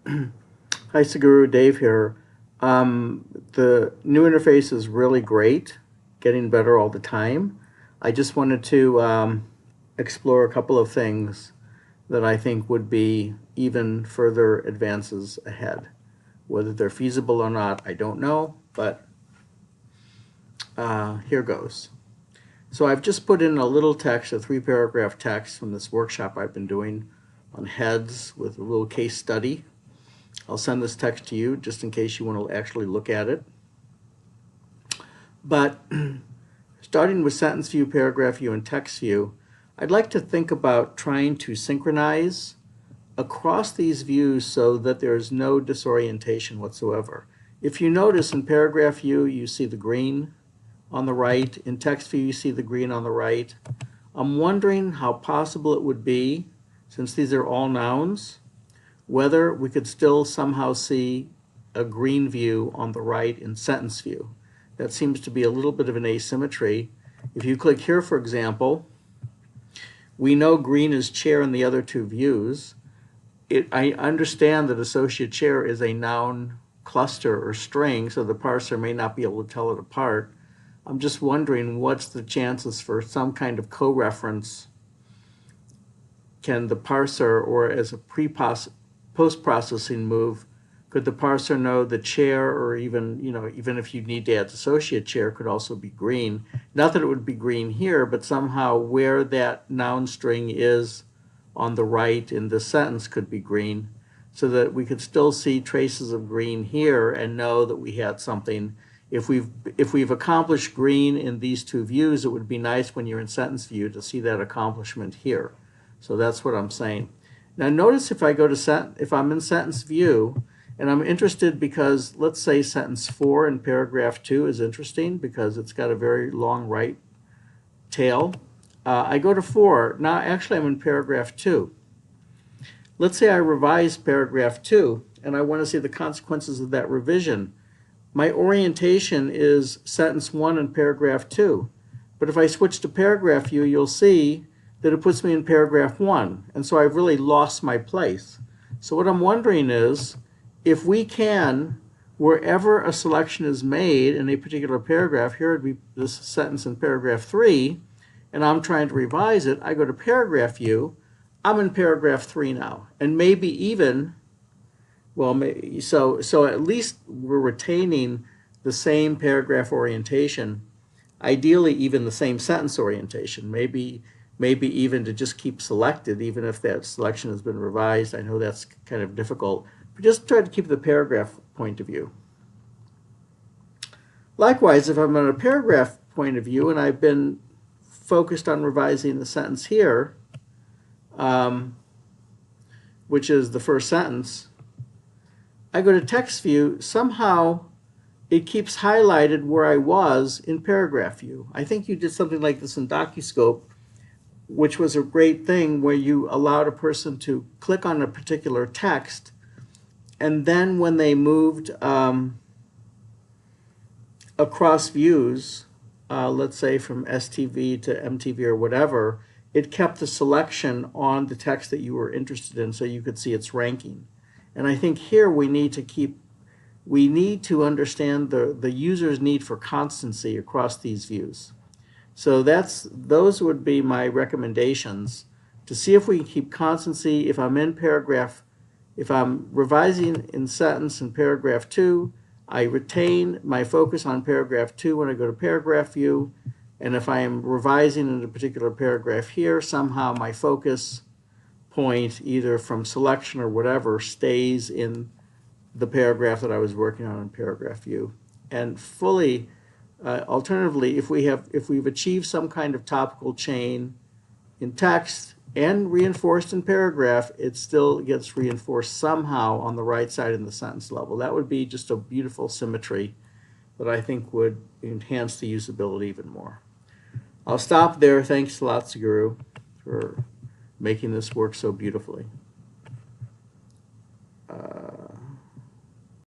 Hi, Saguru, Dave here. The new interface is really great, getting better all the time. I just wanted to explore a couple of things that I think would be even further advances ahead. Whether they're feasible or not, I don't know, but here goes. So I've just put in a little text, a 3-paragraph text from this workshop I've been doing on heads with a little case study. I'll send this text to you just in case you want to actually look at it. But starting with sentence view, paragraph view, and text view, I'd like to think about trying to synchronize across these views so that there's no disorientation whatsoever. If you notice in paragraph view, you see the green on the right. In text view, you see the green on the right. I'm wondering how possible it would be, since these are all nouns, whether we could still somehow see a green view on the right in sentence view. That seems to be a little bit of an asymmetry. If you click here, for example, we know green is chair in the other two views. I understand that associate chair is a noun cluster or string, so the parser may not be able to tell it apart. I'm just wondering what's the chances for some kind of co-reference. Can the parser, or as a post-processing move, could the parser know the chair, or even, even if you need to add associate chair, could also be green? Not that it would be green here, but somehow where that noun string is on the right in this sentence could be green, so that we could still see traces of green here and know that we had something. If we've accomplished green in these two views, it would be nice when you're in sentence view to see that accomplishment here. So that's what I'm saying. Now notice if I go to if I'm in sentence view, and I'm interested because let's say sentence 4 in paragraph 2 is interesting because it's got a very long right tail. I go to 4. Now actually I'm in paragraph 2. Let's say I revise paragraph 2 and I want to see the consequences of that revision. My orientation is sentence 1 in paragraph 2. But if I switch to paragraph view, you'll see that it puts me in paragraph 1. And so I've really lost my place. So what I'm wondering is, if we can, wherever a selection is made in a particular paragraph, here would be this sentence in paragraph 3, and I'm trying to revise it, I go to paragraph view, I'm in paragraph 3 now. And maybe even, well, so at least we're retaining the same paragraph orientation, ideally even the same sentence orientation, maybe even to just keep selected, even if that selection has been revised. I know that's kind of difficult, but just try to keep the paragraph point of view. Likewise, if I'm on a paragraph point of view and I've been focused on revising the sentence here, which is the first sentence, I go to text view, somehow it keeps highlighted where I was in paragraph view. I think you did something like this in DocuScope, which was a great thing where you allowed a person to click on a particular text, and then when they moved across views, let's say from STV to MTV or whatever, it kept the selection on the text that you were interested in so you could see its ranking. And I think here we need to understand the user's need for constancy across these views. So those would be my recommendations to see if we can keep constancy. If I'm revising in sentence in paragraph 2, I retain my focus on paragraph 2 when I go to paragraph view. And if I am revising in a particular paragraph here, somehow my focus point, either from selection or whatever, stays in the paragraph that I was working on in paragraph view. And fully, alternatively, if we've achieved some kind of topical chain in text and reinforced in paragraph, it still gets reinforced somehow on the right side in the sentence level. That would be just a beautiful symmetry that I think would enhance the usability even more. I'll stop there. Thanks a lot, Saguru, for making this work so beautifully.